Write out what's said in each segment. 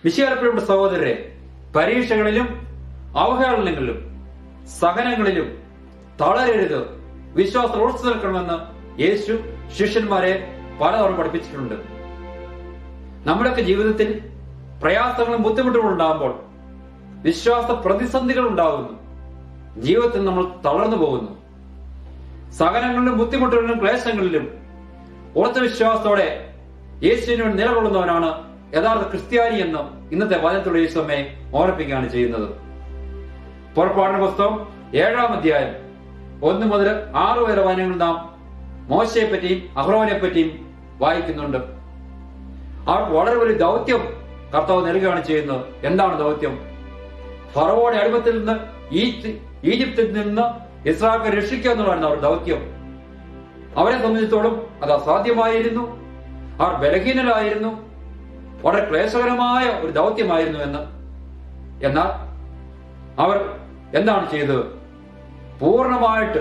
മിശിഹായിലുള്ള സഹോദരരെ, പരീക്ഷകളിലും അവഹേളനങ്ങളിലും സഹനങ്ങളിലും തളരരുത്, വിശ്വാസം ഉറച്ചു നിൽക്കണമെന്ന് യേശു ശിഷ്യന്മാരെ പലതവണ പഠിപ്പിച്ചിട്ടുണ്ട്. നമ്മുടെയൊക്കെ ജീവിതത്തിൽ പ്രയാസങ്ങളും ബുദ്ധിമുട്ടുകളും ഉണ്ടാകുമ്പോൾ, വിശ്വാസ പ്രതിസന്ധികൾ ഉണ്ടാകുന്നു, ജീവിതത്തിൽ നമ്മൾ തളർന്നു പോകുന്നു. സഹനങ്ങളിലും ബുദ്ധിമുട്ടുകളിലും ക്ലേശങ്ങളിലും ഉറച്ച വിശ്വാസത്തോടെ യേശുവിനോട് നിലകൊള്ളുന്നവനാണ് യഥാർത്ഥ ക്രിസ്ത്യാനി എന്ന് ഇന്നത്തെ വചനത്തിലൂടെ യേശു നമ്മെ ഓർമ്മിപ്പിക്കുകയാണ് ചെയ്യുന്നത്. പുറപ്പാടിന്റെ പുസ്തകം 7-ാം അധ്യായം 1 മുതൽ 6 വരെ വചനങ്ങൾ നാം മോശയെ പറ്റിയും അഹ്റോനെ പറ്റിയും വായിക്കുന്നുണ്ട്. അവർ വളരെ വലിയ ദൗത്യം കർത്താവ് നൽകുകയാണ് ചെയ്യുന്നത്. എന്താണ് ദൗത്യം? ഫറവോയുടെ അടിമത്തിൽ നിന്ന്, ഈജിപ്തിൽ നിന്ന് ഇസ്രായേലിനെ രക്ഷിക്കുക എന്നുള്ളതാണ് അവർ ദൗത്യം. അവരെ സംബന്ധിച്ചിടത്തോളം അത് അസാധ്യമായിരുന്നു. അവർ ബലഹീനരായിരുന്നു. വളരെ ക്ലേശകരമായ ഒരു ദൗത്യമായിരുന്നു എന്ന്. എന്നാൽ അവർ എന്താണ് ചെയ്തത്? പൂർണ്ണമായിട്ട്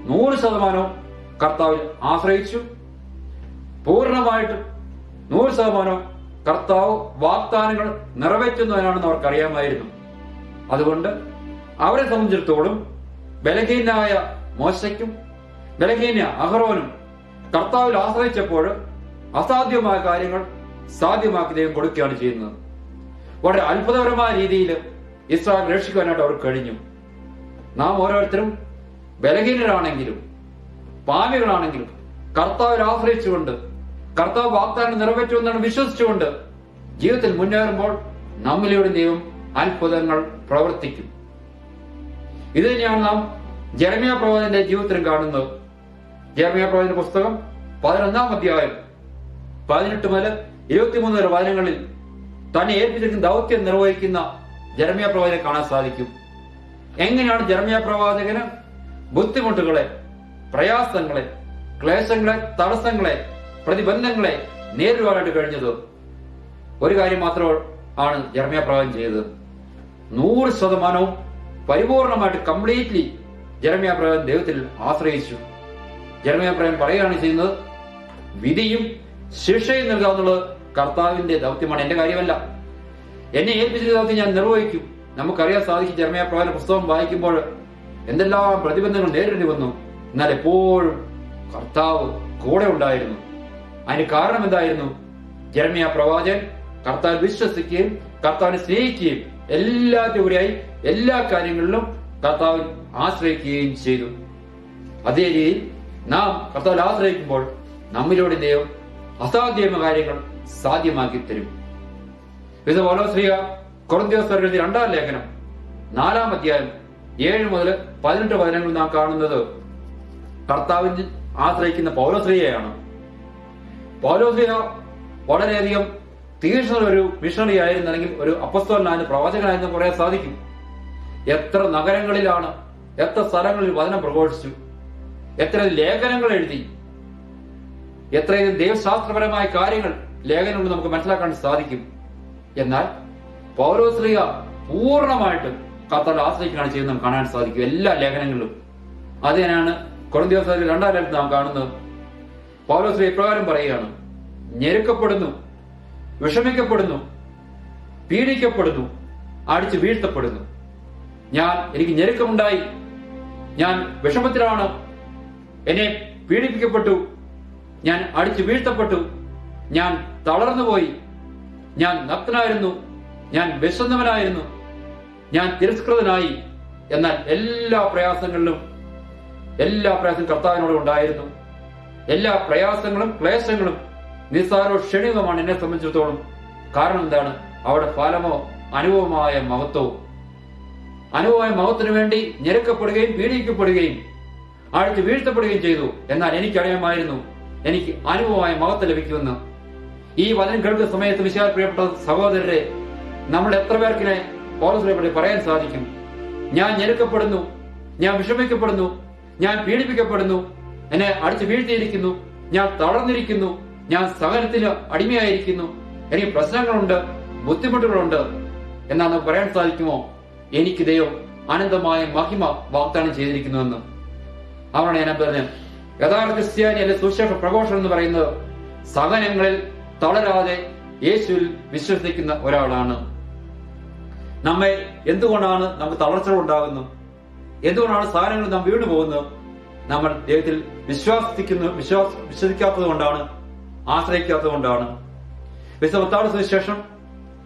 100% കർത്താവിൽ ആശ്രയിച്ചു. പൂർണ്ണമായിട്ട് 100% കർത്താവ് വാഗ്ദാനങ്ങൾ നിറവേറ്റുന്നവനാണെന്ന് അവർക്കറിയാമായിരുന്നു. അതുകൊണ്ട് അവരെ സംബന്ധിച്ചിടത്തോളം ബലഹീനായ മോശയ്ക്കും ബലഹീന അഹ്റോനും കർത്താവിൽ ആശ്രയിച്ചപ്പോൾ അസാധ്യമായ കാര്യങ്ങൾ സാധ്യമാക്കി ദൈവം കൊടുക്കുകയാണ് ചെയ്യുന്നത്. വളരെ അത്ഭുതകരമായ രീതിയിൽ ഇസ്രായേൽ രക്ഷിക്കുവാനായിട്ട് അവർക്ക് കഴിഞ്ഞു. നാം ഓരോരുത്തരും ബലഹീനരാണെങ്കിലും പാപികളാണെങ്കിലും കർത്താവിൽ ആശ്രയിച്ചുകൊണ്ട്, കർത്താവ് വാഗ്ദാനം നിറവേറ്റുമെന്നാണ് വിശ്വസിച്ചുകൊണ്ട് ജീവിതത്തിൽ മുന്നേറുമ്പോൾ നമ്മിലൂടെ ദൈവം അത്ഭുതങ്ങൾ പ്രവർത്തിക്കും. ഇത് തന്നെയാണ് നാം ജെറമ്യാ പ്രവാചകന്റെ ജീവിതത്തിലും കാണുന്നത്. ജെറമ്യാ പ്രവാചകന്റെ പുസ്തകം 11-ാം അധ്യായം 18 മുതൽ 23 വരെ വചനങ്ങളിൽ തന്നെ ഏൽപ്പിച്ചിരിക്കുന്ന ദൗത്യം നിർവഹിക്കുന്ന ജെറമ്യാ പ്രവാചകനെ കാണാൻ സാധിക്കും. എങ്ങനെയാണ് ജെറമ്യാ പ്രവാചകന് ബുദ്ധിമുട്ടുകളെ, പ്രയാസങ്ങളെ, ക്ലേശങ്ങളെ, തടസ്സങ്ങളെ, പ്രതിബന്ധങ്ങളെ നേരിടുവാനായിട്ട് കഴിഞ്ഞത്? ഒരു കാര്യം മാത്രമാണ് ജെറമ്യാ പ്രവാചകൻ ചെയ്തത്. 100% പരിപൂർണമായിട്ട് കംപ്ലീറ്റ്ലി ജെറമ്യാ പ്രവാചകൻ ദൈവത്തിൽ ആശ്രയിച്ചു. ജെറമ്യാ പ്രവാചകൻ പറയുകയാണ് ചെയ്യുന്നത്, വിധിയും ശിക്ഷയും നൽകുക എന്നുള്ളത് കർത്താവിന്റെ ദൗത്യമാണ്, എന്റെ കാര്യമല്ല. എന്നെ ഏൽപ്പിച്ച ദൗത്യം ഞാൻ നിർവഹിക്കും. നമുക്കറിയാൻ സാധിക്കും, ജെറമ്യാ പ്രവാചകന്റെ പുസ്തകം വായിക്കുമ്പോൾ എന്തെല്ലാം പ്രതിബന്ധങ്ങൾ നേരിടേണ്ടി വന്നു. എന്നാൽ എപ്പോഴും കർത്താവ് കൂടെ ഉണ്ടായിരുന്നു. അതിന് കാരണം എന്തായിരുന്നു? ജെറമ്യാ പ്രവാചകൻ കർത്താവിൽ വിശ്വസിക്കുകയും കർത്താവിനെ സ്നേഹിക്കുകയും എല്ലാത്തിലൂടെയായി എല്ലാ കാര്യങ്ങളിലും കർത്താവിൽ ആശ്രയിക്കുകയും ചെയ്തു. അതേ രീതിയിൽ നാം കർത്താവിൽ ആശ്രയിക്കുമ്പോൾ നമ്മിലൂടെ ദൈവം അസാധ്യമായ കാര്യങ്ങൾ സാധ്യമാക്കി തരും. വിശുദ്ധ പൗലോസ് കൊറിന്ത്യർ എഴുതിയ 2-ാം ലേഖനം 4-ാം അധ്യായം 7 മുതൽ 18 വചനങ്ങൾ നാം കാണുന്നത് കർത്താവിൽ ആശ്രയിക്കുന്ന പൗലോസ്ലിഹയാണ്. പൗലോസ്ലിഹ വളരെയധികം തീക്ഷ്ണ ഒരു മിഷണറി ആയിരുന്നു, അല്ലെങ്കിൽ ഒരു അപ്പസ്തോലനായിരുന്നു, പ്രവാചകനായിരുന്നു പറയാൻ സാധിക്കും. എത്ര നഗരങ്ങളിലാണ്, എത്ര സ്ഥലങ്ങളിൽ വചനം പ്രഘോഷിച്ചു, എത്ര ലേഖനങ്ങൾ എഴുതി, എത്രയും ദൈവശാസ്ത്രപരമായ കാര്യങ്ങൾ ലേഖനങ്ങൾ നമുക്ക് മനസ്സിലാക്കാൻ സാധിക്കും. എന്നാൽ പൗലോസ്ലിഹ പൂർണ്ണമായിട്ട് കർത്താവിൽ ആശ്രയിക്കുകയാണ് ചെയ്യുന്നത് നമുക്ക് കാണാൻ സാധിക്കും എല്ലാ ലേഖനങ്ങളിലും. അത് തന്നെയാണ് കൊറിന്ത്യർ 2-ാം ലേഖനത്തിൽ നാം കാണുന്നത്. പൗലോസ്ലിഹ ഇപ്രകാരം പറയുകയാണ്, ഞെരുക്കപ്പെടുന്നു, വിഷമിക്കപ്പെടുന്നു, പീഡിക്കപ്പെടുന്നു, അടിച്ചു വീഴ്ത്തപ്പെടുന്നു. എനിക്ക് ഞെരുക്കമുണ്ടായി, ഞാൻ വിഷമത്തിലാണ്, എന്നെ പീഡിപ്പിക്കപ്പെട്ടു, ഞാൻ അടിച്ചു വീഴ്ത്തപ്പെട്ടു, ഞാൻ തളർന്നുപോയി, ഞാൻ നഗ്നനായിരുന്നു, ഞാൻ വിശന്നവനായിരുന്നു, ഞാൻ തിരസ്കൃതനായി. എന്നാൽ എല്ലാ പ്രയാസങ്ങളും കർത്താവിനോട് ഉണ്ടായിരുന്നു. എല്ലാ പ്രയാസങ്ങളും ക്ലേശങ്ങളും നിസ്സാരവും ക്ഷണികവുമാണ് എന്നെ സംബന്ധിച്ചിടത്തോളം. കാരണം എന്താണ്? അവിടെ ഫലമോ അനുഭവമായ മഹത്വവും. അനുഭവമായ മഹത്വത്തിന് വേണ്ടി ഞെരുക്കപ്പെടുകയും പീഡിപ്പിക്കപ്പെടുകയും അടിച്ചു വീഴ്ത്തപ്പെടുകയും ചെയ്തു. എന്നാൽ എനിക്കറിയാമായിരുന്നു എനിക്ക് അനുഭവമായ മഹത്വം ലഭിക്കുമെന്ന്. ഈ വചനം കേൾക്കുന്ന സമയത്ത് വിശാൽ പ്രിയപ്പെട്ട സഹോദരരെ, നമ്മൾ എത്ര പേർക്കിനെ പൗലോസിനെ പറയാൻ സാധിക്കും? ഞാൻ ഞെരുക്കപ്പെടുന്നു, ഞാൻ വിഷമിക്കപ്പെടുന്നു, ഞാൻ പീഡിപ്പിക്കപ്പെടുന്നു, എന്നെ അടിച്ചു വീഴ്ത്തിയിരിക്കുന്നു, ഞാൻ തളർന്നിരിക്കുന്നു, ഞാൻ സഹനത്തിന് അടിമയായിരിക്കുന്നു, എനിക്ക് പ്രശ്നങ്ങളുണ്ട്, ബുദ്ധിമുട്ടുകളുണ്ട്. എന്നാൽ നമുക്ക് പറയാൻ സാധിക്കുമോ എനിക്ക് ദൈവം അനന്തമായ മഹിമ വാഗ്ദാനം ചെയ്തിരിക്കുന്നുവെന്ന്? അവരാണ് ഞാൻ പറഞ്ഞത്, യഥാർത്ഥ ക്രിസ്ത്യാനി അല്ലെ സുവിശേഷ പ്രഘോഷണം എന്ന് പറയുന്നത് സഹനങ്ങളിൽ തളരാതെ യേശുവിൽ വിശ്വസിക്കുന്ന ഒരാളാണ്. നമ്മെ എന്തുകൊണ്ടാണ് നമുക്ക് തളർച്ചകൾ ഉണ്ടാകുന്നു, എന്തുകൊണ്ടാണ് സാധനങ്ങൾ നാം വീണു പോകുന്നത്? നമ്മൾ ദൈവത്തിൽ വിശ്വസിക്കാത്തത് കൊണ്ടാണ്, ആശ്രയിക്കാത്തത് കൊണ്ടാണ്. വിശുദ്ധ സുവിശേഷം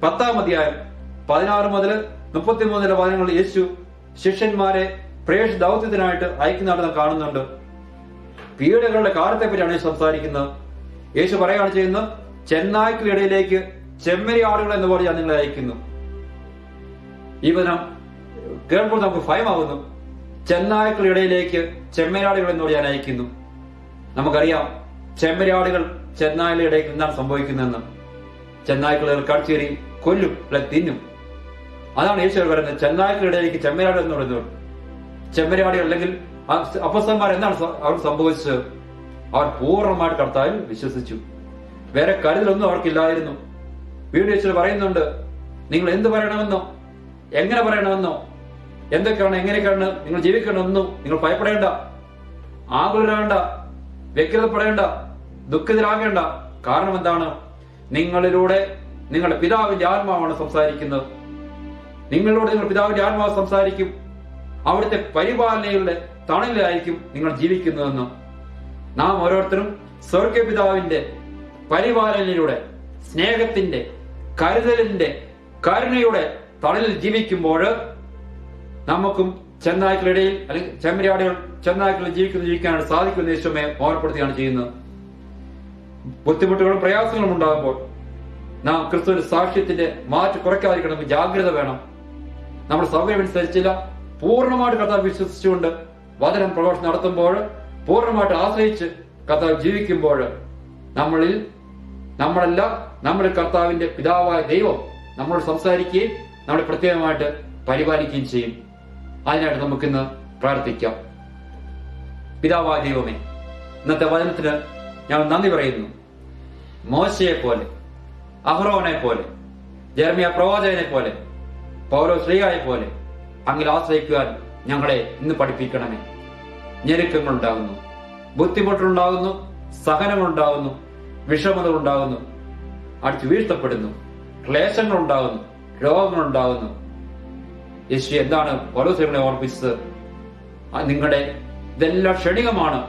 10-ാം അധ്യായം 16 മുതൽ 33 വചനങ്ങളിൽ യേശു ശിഷ്യന്മാരെ പ്രേക്ഷിത ദൗത്യത്തിനായിട്ട് അയക്കുന്നതായിട്ട് നാം കാണുന്നുണ്ട്. പീഡകളുടെ കാലത്തെ പറ്റിയാണ് യേശു സംസാരിക്കുന്നത്. യേശു പറയുകയാണ് ചെയ്യുന്നത്, ചെന്നായ്ക്കളിടയിലേക്ക് ചെമ്മരി ആടുകൾ എന്ന പോലെ ഞാൻ നിങ്ങളെ അയക്കുന്നു. ഈ വചനം കേൾപ്പോൾ നമുക്ക് ഭയമാകുന്നു. ചെന്നായ്ക്കളിടയിലേക്ക് ചെമ്മരിയാടുകൾ എന്നോട് ഞാൻ അയക്കുന്നു. നമുക്കറിയാം ചെമ്മരിയാടുകൾ ചെന്നായ്ക്കളുടെ ഇടയ്ക്ക് എന്താണ് സംഭവിക്കുന്നതെന്ന്. ചെന്നായ്ക്കളുകൾ കടിച്ചേറി കൊല്ലും, അല്ലെ തിന്നും. അതാണ് യേശു പറയുന്നത്, ചെന്നായ്ക്കളിടയിലേക്ക് ചെമ്മരിയാടുകൾ എന്ന് പറയുന്നത്. ചെമ്മരിയാടുകൾ അല്ലെങ്കിൽ അപ്പോസ്തലന്മാർ എന്താണ് അവർ സംഭവിച്ചത്? അവർ പൂർണ്ണമായിട്ട് കർത്താവിൽ വിശ്വസിച്ചു. വേറെ കരുതലൊന്നും അവർക്കില്ലായിരുന്നു. വീണ്ടും യേശു പറയുന്നുണ്ട്, നിങ്ങൾ എന്ത് പറയണമെന്നോ എങ്ങനെ പറയണമെന്നോ എന്തൊക്കെയാണ് എങ്ങനെയൊക്കെയാണ് നിങ്ങൾ ജീവിക്കണമെന്നും നിങ്ങൾ ഭയപ്പെടേണ്ട, ആകുലരാകേണ്ട, വ്യഗ്രതപ്പെടേണ്ട, ദുഃഖിതരാകേണ്ട. കാരണം എന്താണ്? നിങ്ങളിലൂടെ നിങ്ങളുടെ പിതാവിന്റെ ആത്മാവാണ് സംസാരിക്കുന്നത്. നിങ്ങളിലൂടെ നിങ്ങൾ പിതാവിന്റെ ആത്മാവ് സംസാരിക്കും. അവിടുത്തെ പരിപാലനയുടെ തണലിലായിരിക്കും നിങ്ങൾ ജീവിക്കുന്നതെന്ന്. നാം ഓരോരുത്തരും സ്വർഗീയ പിതാവിന്റെ പരിപാലനയിലൂടെ, സ്നേഹത്തിന്റെ, കരുതലിന്റെ, കരുണയുടെ തണലിൽ ജീവിക്കുമ്പോൾ നമുക്കും ചെന്നായ്ക്കളിടയിൽ അല്ലെങ്കിൽ ചെമ്മരിയാടുകൾ ചെന്നായ്ക്കളിൽ ജീവിക്കാനാണ് സാധിക്കുമെന്ന് യേശുവേ ഓർമ്മപ്പെടുത്തുകയാണ് ചെയ്യുന്നത്. ബുദ്ധിമുട്ടുകളും പ്രയാസങ്ങളും ഉണ്ടാകുമ്പോൾ നാം ക്രിസ്തുവിന്റെ സാക്ഷ്യത്തിന്റെ മാറ്റി കുറയ്ക്കാതിരിക്കണമെങ്കിൽ ജാഗ്രത വേണം. നമ്മുടെ സൗകര്യമനുസരിച്ചില്ല, പൂർണ്ണമായിട്ട് കർത്താവ് വിശ്വസിച്ചുകൊണ്ട് വചനം പ്രഘോഷണം നടത്തുമ്പോൾ, പൂർണ്ണമായിട്ട് ആശ്രയിച്ച് കർത്താവ് ജീവിക്കുമ്പോൾ നമ്മളല്ല നമ്മുടെ കർത്താവിന്റെ പിതാവായ ദൈവം നമ്മളോട് സംസാരിക്കുകയും നമ്മളെ പ്രത്യേകമായിട്ട് പരിപാലിക്കുകയും ചെയ്യും. അതിനായിട്ട് നമുക്കിന്ന് പ്രാർത്ഥിക്കാം. പിതാവായ ദൈവമേ, ഇന്നത്തെ വചനത്തിന് ഞങ്ങൾ നന്ദി പറയുന്നു. മോശയെ പോലെ, അഹ്റോനെ പോലെ, ജെറമ്യ പ്രവാചകനെ പോലെ, പൗലോസ് ശ്ലീഹായെ പോലെ അങ്ങിൽ ആശ്രയിക്കുവാൻ ഞങ്ങളെ ഇന്ന് പഠിപ്പിക്കണമേ. ഞെരുക്കങ്ങൾ ഉണ്ടാകുന്നു, ബുദ്ധിമുട്ടുണ്ടാകുന്നു, സഹനങ്ങളുണ്ടാകുന്നു, വിഷമതകളുണ്ടാകുന്നു, അടിച്ചു വീഴ്ത്തപ്പെടുന്നു, ക്ലേശങ്ങളുണ്ടാകുന്നു, രോഗങ്ങളുണ്ടാകുന്നു. യേശു എന്താണ് പൗലോസിനെ ഓർപ്പിച്ചത്? നിങ്ങളുടെ ഇതെല്ലാം ക്ഷണികമാണ്,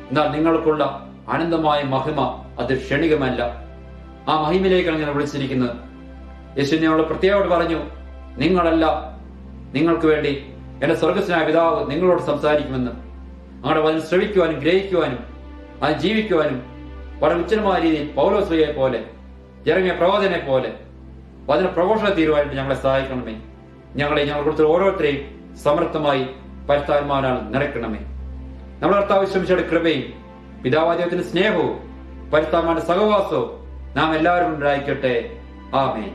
എന്നാൽ നിങ്ങൾക്കുള്ള അനന്തമായ മഹിമ അത് ക്ഷണികമല്ല. ആ മഹിമയിലേക്കാണ് ഞാൻ വിളിച്ചിരിക്കുന്നത്. യേശു ഞങ്ങളോട് പ്രത്യേകമായിട്ട് പറഞ്ഞു, നിങ്ങളല്ല, നിങ്ങൾക്ക് വേണ്ടി എന്റെ സ്വർഗസ്വനായ പിതാവ് നിങ്ങളോട് സംസാരിക്കുമെന്ന്. അങ്ങനെ വചനം ശ്രവിക്കുവാനും ഗ്രഹിക്കുവാനും അത് ജീവിക്കുവാനും വളരെ ഉച്ചനമായ രീതിയിൽ പൗലോസ് ശ്ലീഹയെ പോലെ, ജെറമ്യ പ്രവാചകനെ പോലെ വചന പ്രഘോഷണ തീരുവാനായിട്ട് ഞങ്ങളെ സഹായിക്കണമേ. ഞങ്ങളെ കൊടുത്ത ഓരോരുത്തരെയും സമർത്ഥമായി പരിശുദ്ധാത്മാവിനാൽ നിറയ്ക്കണമേ. നമ്മുടെ കർത്താവ് യേശുവിന്റെ കൃപയും പിതാവാദൈവത്തിന്റെ സ്നേഹവും പരിശുദ്ധാത്മാവിന്റെ സഹവാസവും നാം എല്ലാവരും ഉണ്ടായിരിക്കട്ടെ. ആമേൻ.